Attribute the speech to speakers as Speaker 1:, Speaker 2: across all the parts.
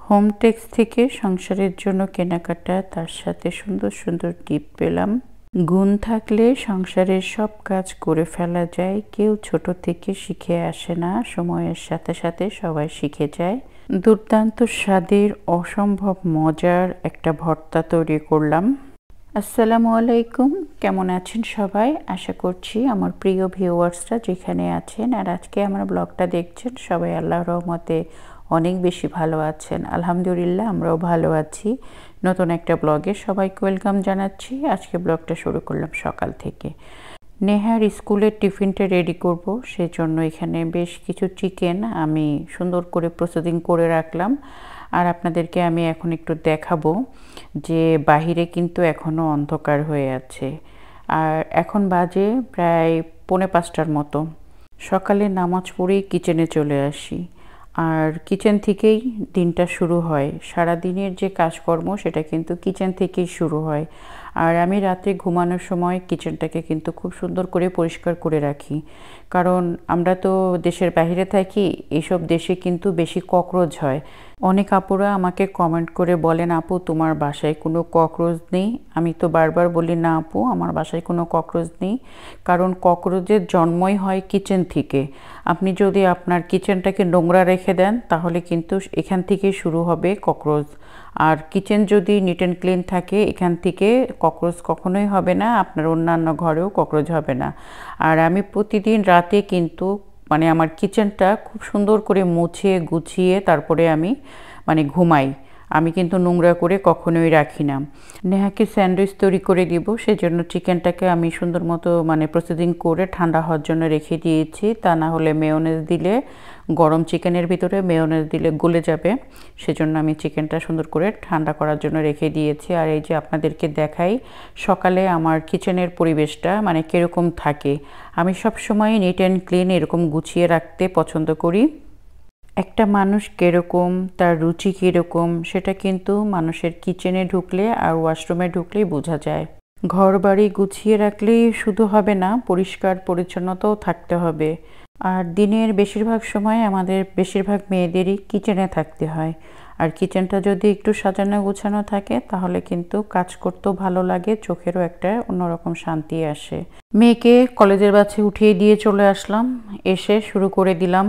Speaker 1: Hometex থেকে সংসারের জন্য কেনাকাটা, তার সাথে সুন্দর সুন্দর টিপ পেলাম। গুণ থাকলে সংসারের সব কাজ করে ফেলা যায়। কেউ ছোট থেকে শিখে আসে না, সময়ের সাথে সাথে সবাই শিখে যায়। দুর্দান্ত স্বাদের অসম্ভব মজার একটা ভর্তা তৈরি করলাম। আসসালামু আলাইকুম, কেমন আছেন সবাই? আশা করছি আমার প্রিয় ভিউয়ার্সরা যেখানে আছেন আর আজকে আমার ব্লগটা দেখছেন সবাই আল্লাহর রহমতে অনেক বেশি ভালো আছেন। আলহামদুলিল্লাহ, আমরাও ভালো আছি। নতুন একটা ব্লগে সবাইকে ওয়েলকাম জানাচ্ছি। আজকে ব্লগটা শুরু করলাম সকাল থেকে। নেহার স্কুলের টিফিনটা রেডি করব, সেজন্য এখানে বেশ কিছু চিকেন আমি সুন্দর করে প্রসেসিং করে রাখলাম। আর আপনাদেরকে আমি এখন একটু দেখাবো যে বাহিরে কিন্তু এখনও অন্ধকার হয়ে আছে। আর এখন বাজে প্রায় 4:45টার মতো। সকালে নামাজ পড়েই কিচেনে চলে আসি, আর কিচেন থেকেই দিনটা শুরু হয়। সারা দিনের যে কাজকর্ম সেটা কিন্তু কিচেন থেকেই শুরু হয়। আর আমি রাতে ঘুমানোর সময় কিচেনটাকে কিন্তু খুব সুন্দর করে পরিষ্কার করে রাখি, কারণ আমরা তো দেশের বাইরে থাকি। এইসব দেশে কিন্তু বেশি ককরোচ হয়। অনেক আপুরা আমাকে কমেন্ট করে বলেন, আপু তোমার বাসায় কোনো ককরোচ নেই? আমি তো বারবার বলি, না আপু, আমার বাসায় কোনো ককরোচ নেই, কারণ ককরোচের জন্মই হয় কিচেন থেকে। আপনি যদি আপনার কিচেনটাকে নোংরা রেখে দেন তাহলে কিন্তু এখান থেকেই শুরু হবে ককরোচ। আর কিচেন যদি নিট অ্যান্ড ক্লিন থাকে, এখান থেকে ককরোচ কখনোই হবে না, আপনার অন্যান্য ঘরেও ককরোচ হবে না। আর আমি প্রতিদিন রাতে কিন্তু আমার কিচেনটা খুব সুন্দর করে মুছে গুছিয়ে তারপরে আমি ঘুমাই। আমি কিন্তু নোংরা করে কখনোই রাখি না। নেহাকে স্যান্ডউইচ তৈরি করে দিব, সেজন্য চিকেনটাকে আমি সুন্দর মতো প্রসেসিং করে ঠান্ডা হওয়ার জন্য রেখে দিয়েছি। তা না হলে মেয়োনেজ দিলে, গরম চিকেনের ভিতরে মেয়োনেজ দিলে গলে যাবে। সেজন্য আমি চিকেনটা সুন্দর করে ঠান্ডা করার জন্য রেখে দিয়েছি। আর এই যে আপনাদেরকে দেখাই সকালে আমার কিচেনের পরিবেশটা কীরকম থাকে। আমি সবসময় নিট অ্যান্ড ক্লিন এরকম গুছিয়ে রাখতে পছন্দ করি। একটা মানুষ কীরকম, তার রুচি কীরকম, সেটা কিন্তু মানুষের কিচেনে ঢুকলে আর ওয়াশরুমে ঢুকলেই বোঝা যায়। ঘর বাড়ি গুছিয়ে রাখলেই শুধু হবে না, পরিষ্কার পরিচ্ছন্নতাও থাকতে হবে। আর দিনের বেশিরভাগ সময় আমাদের বেশিরভাগ মেয়েদেরই কিচেনে থাকতে হয়। আর কিচেনটা যদি একটু সাজানো গোছানো থাকে তাহলে কিন্তু কাজ করতেও ভালো লাগে, চোখেরও একটা অন্যরকম শান্তি আসে। মেয়েকে কলেজের বাসে উঠিয়ে দিয়ে চলে আসলাম। এসে শুরু করে দিলাম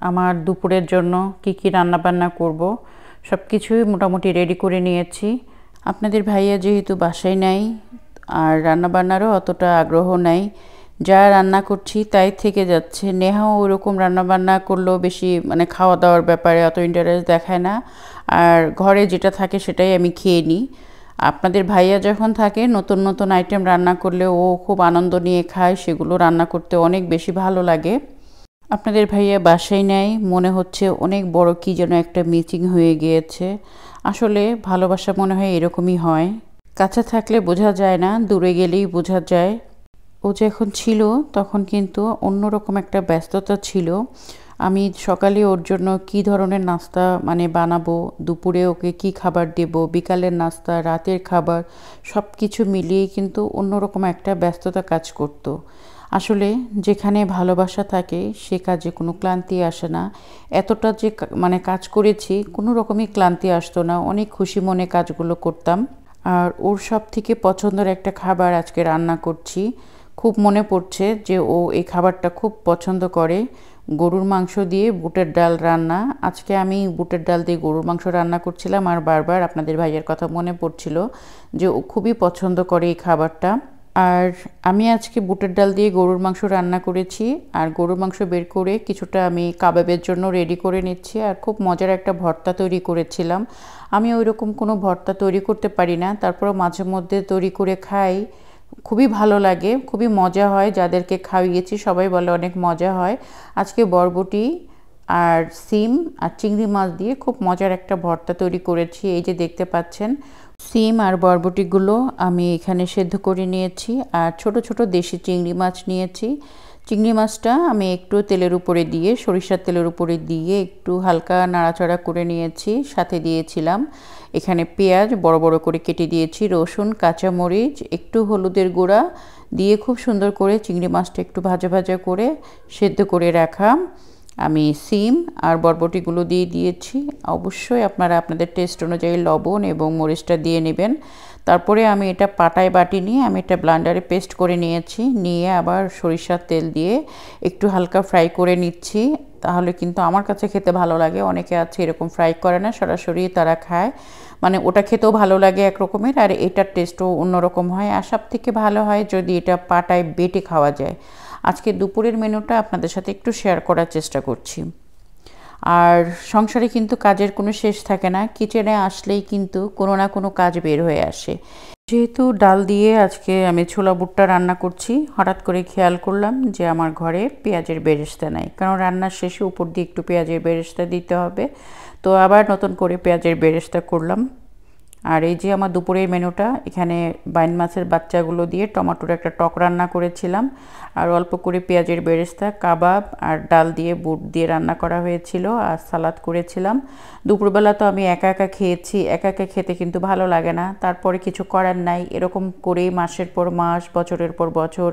Speaker 1: আমার দুপুরের জন্য কি কি রান্না বান্না করব। সব কিছুই মোটামুটি রেডি করে নিয়েছি। আপনাদের ভাইয়া যেহেতু বাসায় নাই আর রান্নাবান্নারও অতটা আগ্রহ নাই, যা রান্না করছি তাই থেকে যাচ্ছে। নেহাও ওরকম রান্নাবান্না করলেও বেশি খাওয়া দাওয়ার ব্যাপারে অত ইন্টারেস্ট দেখায় না। আর ঘরে যেটা থাকে সেটাই আমি খেয়ে নিই। আপনাদের ভাইয়া যখন থাকে নতুন নতুন আইটেম রান্না করলে ও খুব আনন্দ নিয়ে খায়, সেগুলো রান্না করতে অনেক বেশি ভালো লাগে। আপনাদের ভাইয়া বাসায় নেয়, মনে হচ্ছে অনেক বড় কি যেন একটা মিটিং হয়ে গিয়েছে। আসলে ভালোবাসা মনে হয় এরকমই হয়, কাছে থাকলে বোঝা যায় না, দূরে গেলেই বোঝা যায়। ও যখন ছিল তখন কিন্তু অন্যরকম একটা ব্যস্ততা ছিল। আমি সকালে ওর জন্য কি ধরনের নাস্তা বানাবো, দুপুরে ওকে কি খাবার দেব, বিকালের নাস্তা, রাতের খাবার, সব কিছু মিলিয়ে কিন্তু অন্যরকম একটা ব্যস্ততা কাজ করতো। আসলে যেখানে ভালোবাসা থাকে সে কাজে কোনো ক্লান্তি আসে না। এতটা যে কাজ করেছি, কোনো রকমই ক্লান্তি আসতো না, অনেক খুশি মনে কাজগুলো করতাম। আর ওর সব থেকে পছন্দের একটা খাবার আজকে রান্না করছি। খুব মনে পড়ছে যে ও এই খাবারটা খুব পছন্দ করে। গরুর মাংস দিয়ে বুটের ডাল রান্না। আজকে আমি বুটের ডাল দিয়ে গরুর মাংস রান্না করছিলাম আর বারবার আপনাদের ভাইয়ের কথা মনে পড়ছিল যে ও খুবই পছন্দ করে এই খাবারটা। আর আমি আজকে বুটের ডাল দিয়ে গরুর মাংস রান্না করেছি। আর গরুর মাংস বের করে কিছুটা আমি কাবাবের জন্য রেডি করে নিচ্ছি। আর খুব মজার একটা ভর্তা তৈরি করেছিলাম। আমি ওইরকম কোনো ভর্তা তৈরি করতে পারি না, তারপরও মাঝে মধ্যে তৈরি করে খাই, খুবই ভালো লাগে, খুবই মজা হয়। যাদেরকে খাইয়েছি সবাই বলে অনেক মজা হয়। আজকে বরবটি আর সিম আর চিংড়ি মাছ দিয়ে খুব মজার একটা ভর্তা তৈরি করেছি। এই যে দেখতে পাচ্ছেন, সিম আর বরবটিগুলো আমি এখানে সেদ্ধ করে নিয়েছি। আর ছোট ছোট দেশি চিংড়ি মাছ নিয়েছি। চিংড়ি মাছটা আমি একটু তেলের উপরে দিয়ে, সরিষার তেলের উপরে দিয়ে একটু হালকা নাড়াচাড়া করে নিয়েছি। সাথে দিয়েছিলাম এখানে পেঁয়াজ বড় বড় করে কেটে দিয়েছি, রসুন, কাঁচামরিচ, একটু হলুদের গুঁড়া দিয়ে খুব সুন্দর করে চিংড়ি মাছটা একটু ভাজা ভাজা করে সেদ্ধ করে রাখা। আমি সিম আর বরবটিগুলো দিয়ে দিয়েছি। অবশ্যই আপনারা আপনাদের টেস্ট অনুযায়ী লবণ এবং মরিচটা দিয়ে নেবেন। তারপরে আমি এটা পাটায় বাটি নিয়ে আমি এটা ব্লেন্ডারে পেস্ট করে নিয়েছি, নিয়ে আবার সরিষার তেল দিয়ে একটু হালকা ফ্রাই করে নিচ্ছি। তাহলে কিন্তু আমার কাছে খেতে ভালো লাগে। অনেকে আছে এরকম ফ্রাই করে না, সরাসরি তারা খায়, মানে ওটা খেতেও ভালো লাগে এক রকমের, আর এটার টেস্টও অন্যরকম হয়। আর সব থেকে ভালো হয় যদি এটা পাটায় বেটে খাওয়া যায়। আজকে দুপুরের মেনুটা আপনাদের সাথে একটু শেয়ার করার চেষ্টা করছি। আর সংসারে কিন্তু কাজের কোনো শেষ থাকে না, কিচেনে আসলেই কিন্তু কোনো না কোনো কাজ বের হয়ে আসে। যেহেতু ডাল দিয়ে আজকে আমি ছোলা বুটটা রান্না করছি, হঠাৎ করে খেয়াল করলাম যে আমার ঘরে পেঁয়াজের বেরেস্তা নাই, কারণ রান্নার শেষে উপর দিয়ে একটু পেঁয়াজের বেরেস্তা দিতে হবে। তো আবার নতুন করে পেঁয়াজের বেরেস্তা করলাম। আর এই যে আমার দুপুরের মেনুটা, এখানে বাইন মাছের বাচ্চাগুলো দিয়ে টমেটোর একটা টক রান্না করেছিলাম, আর অল্প করে পেঁয়াজের বেরেস্তা, কাবাব আর ডাল দিয়ে বুট দিয়ে রান্না করা হয়েছিল, আর সালাদ করেছিলাম। দুপুরবেলা তো আমি একা একা খেয়েছি, একা একা খেতে কিন্তু ভালো লাগে না, তারপরে কিছু করার নাই, এরকম করেই মাসের পর মাস, বছরের পর বছর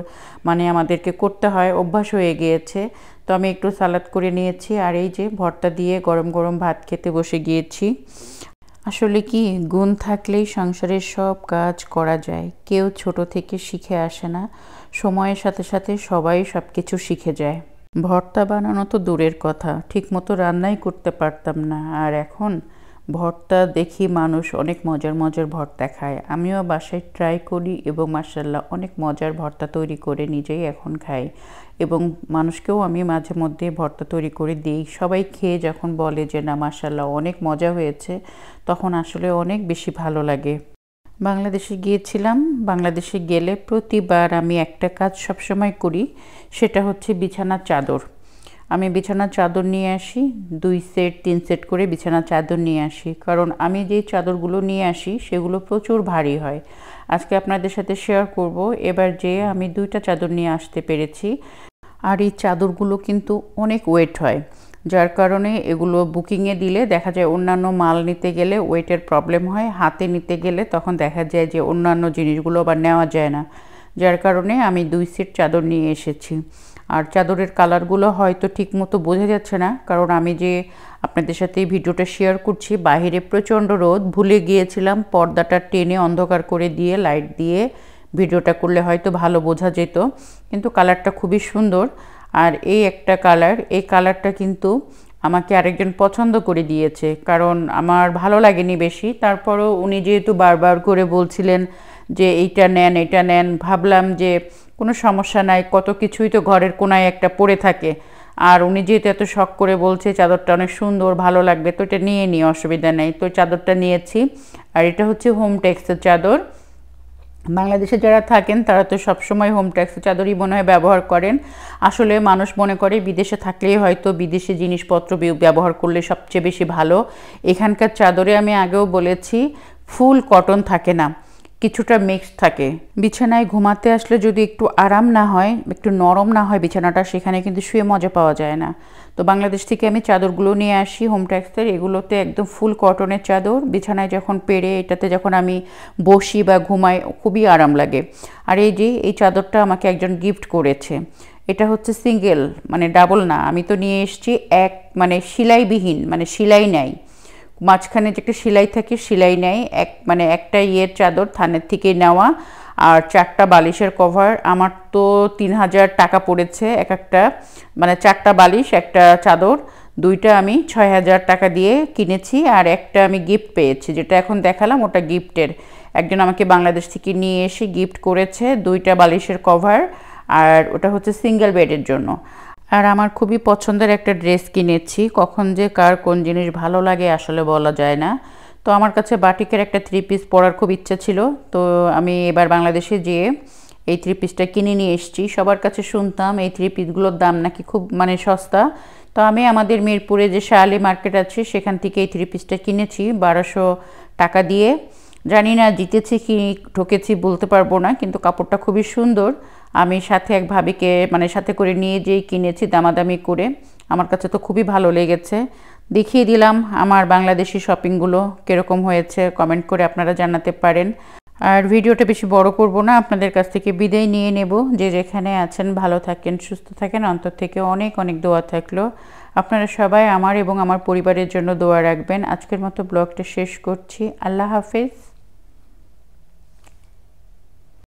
Speaker 1: মানে আমাদেরকে করতে হয়, অভ্যাস হয়ে গিয়েছে। তো আমি একটু সালাদ করে নিয়েছি, আর এই যে ভর্তা দিয়ে গরম গরম ভাত খেতে বসে গিয়েছি। আসলে কি, গুণ থাকলেই সংসারের সব কাজ করা যায়। কেউ ছোট থেকে শিখে আসে না, সময়ের সাথে সাথে সবাই সব কিছু শিখে যায়। ভর্তা বানানো তো দূরের কথা, ঠিকমতো রান্নাই করতে পারতাম না, আর এখন ভর্তা দেখি মানুষ অনেক মজার মজার ভর্তা খায়। আমিও বাসায় ট্রাই করি এবং মাশাআল্লাহ অনেক মজার ভর্তা তৈরি করে নিজেই এখন খাই, এবং মানুষকেও আমি মাঝে মধ্যে ভর্তা তৈরি করে দিই। সবাই খেয়ে যখন বলে যে না মাশাআল্লাহ অনেক মজা হয়েছে, তখন আসলে অনেক বেশি ভালো লাগে। বাংলাদেশে গিয়েছিলাম, বাংলাদেশে গেলে প্রতিবার আমি একটা কাজ সবসময় করি, সেটা হচ্ছে বিছানার চাদর। আমি বিছানার চাদর নিয়ে আসি, 2 সেট 3 সেট করে বিছানার চাদর নিয়ে আসি, কারণ আমি যে চাদরগুলো নিয়ে আসি সেগুলো প্রচুর ভারী হয়। আজকে আপনাদের সাথে শেয়ার করব এবার যে আমি 2টা চাদর নিয়ে আসতে পেরেছি, আর এই চাদরগুলো কিন্তু অনেক ওয়েট হয়, যার কারণে এগুলো বুকিংয়ে দিলে দেখা যায় অন্যান্য মাল নিতে গেলে ওয়েটের প্রবলেম হয়, হাতে নিতে গেলে তখন দেখা যায় যে অন্যান্য জিনিসগুলো আবার নেওয়া যায় না, যার কারণে আমি 2 সেট চাদর নিয়ে এসেছি। আর চাদরের কালারগুলো হয়তো ঠিকমতো বোঝা যাচ্ছে না, কারণ আমি যে আপনাদের সাথে এই ভিডিওটা শেয়ার করছি, বাইরে প্রচণ্ড রোদ, ভুলে গিয়েছিলাম পর্দাটা টেনে অন্ধকার করে দিয়ে লাইট দিয়ে ভিডিওটা করলে হয়তো ভালো বোঝা যেত, কিন্তু কালারটা খুবই সুন্দর। আর এই একটা কালার, এই কালারটা কিন্তু আমাকে আরেকজন পছন্দ করে দিয়েছে, কারণ আমার ভালো লাগেনি বেশি, তারপরও উনি যেহেতু বারবার করে বলছিলেন যে এইটা নেন এটা নেন, ভাবলাম যে কোনো সমস্যা নাই, কত কিছুই তো ঘরের কোনায় একটা পড়ে থাকে, আর উনি যেহেতু এত শখ করে বলছে চাদরটা অনেক সুন্দর ভালো লাগবে, তো এটা নিয়ে নিই, অসুবিধা নেই। তো চাদরটা নিয়েছি, আর এটা হচ্ছে হোম টেক্সের চাদর। বাংলাদেশে যারা থাকেন তারা তো সবসময় হোম টেক্সের চাদরই মনে হয় ব্যবহার করেন। আসলে মানুষ মনে করে বিদেশে থাকলেই হয়তো বিদেশি জিনিসপত্র ব্যবহার করলে সবচেয়ে বেশি ভালো। এখানকার চাদরে আমি আগেও বলেছি ফুল কটন থাকে না, কিছুটা মিক্স থাকে। বিছানায় ঘুমাতে আসলে যদি একটু আরাম না হয়, একটু নরম না হয় বিছানাটা, সেখানে কিন্তু শুয়ে মজা পাওয়া যায় না। তো বাংলাদেশ থেকে আমি চাদরগুলো নিয়ে আসি হোম টেক্সের, এগুলোতে একদম ফুল কটনের চাদর, বিছানায় যখন পেরে এটাতে যখন আমি বসি বা ঘুমাই খুবই আরাম লাগে। আর এই যে এই চাদরটা আমাকে একজন গিফট করেছে, এটা হচ্ছে সিঙ্গেল, মানে ডাবল না, আমি তো নিয়ে এসেছি এক, মানে সেলাইবিহীন, মানে সেলাই নাই, মাঝখানে যে একটা সেলাই থাকে সেলাই নেই, এক মানে একটা ইয়ের চাদর থানের থেকে নেওয়া, আর 4টা বালিশের কভার। আমার তো 3000 টাকা পড়েছে এক একটা, মানে 4টা বালিশ একটা চাদর, 2টা আমি 6000 টাকা দিয়ে কিনেছি, আর একটা আমি গিফট পেয়েছি, যেটা এখন দেখালাম ওটা গিফটের। একজন আমাকে বাংলাদেশ থেকে নিয়ে এসে গিফট করেছে 2টা বালিশের কভার, আর ওটা হচ্ছে সিঙ্গেল বেডের জন্য। আর আমার খুবই পছন্দের একটা ড্রেস কিনেছি, কখন যে কার কোন জিনিস ভালো লাগে আসলে বলা যায় না। তো আমার কাছে বাটিকের একটা 3 পিস পরার খুব ইচ্ছা ছিল, তো আমি এবার বাংলাদেশে যেয়ে এই 3 পিসটা কিনে নিয়ে এসেছি। সবার কাছে শুনতাম এই 3 পিসগুলোর দাম নাকি খুব মানে সস্তা, তো আমি আমাদের মিরপুরে যে শাহালি মার্কেট আছে সেখান থেকে এই 3 পিসটা কিনেছি 1200 টাকা দিয়ে। জানি না জিতেছি কি ঠকেছি বলতে পারবো না, কিন্তু কাপড়টা খুবই সুন্দর। আমি সাথে এক ভাবিকে মানে সাথে করে নিয়ে যেই কিনেছি দামাদামি করে, আমার কাছে তো খুবই ভালো লেগেছে। দেখিয়ে দিলাম আমার বাংলাদেশি শপিংগুলো কীরকম হয়েছে, কমেন্ট করে আপনারা জানাতে পারেন। আর ভিডিওটা বেশি বড় করব না, আপনাদের কাছ থেকে বিদায় নিয়ে নেব। যে যেখানে আছেন ভালো থাকেন, সুস্থ থাকেন, অন্তর থেকে অনেক অনেক দোয়া থাকলো। আপনারা সবাই আমার এবং আমার পরিবারের জন্য দোয়া রাখবেন। আজকের মতো ব্লগটা শেষ করছি। আল্লাহ হাফেজ।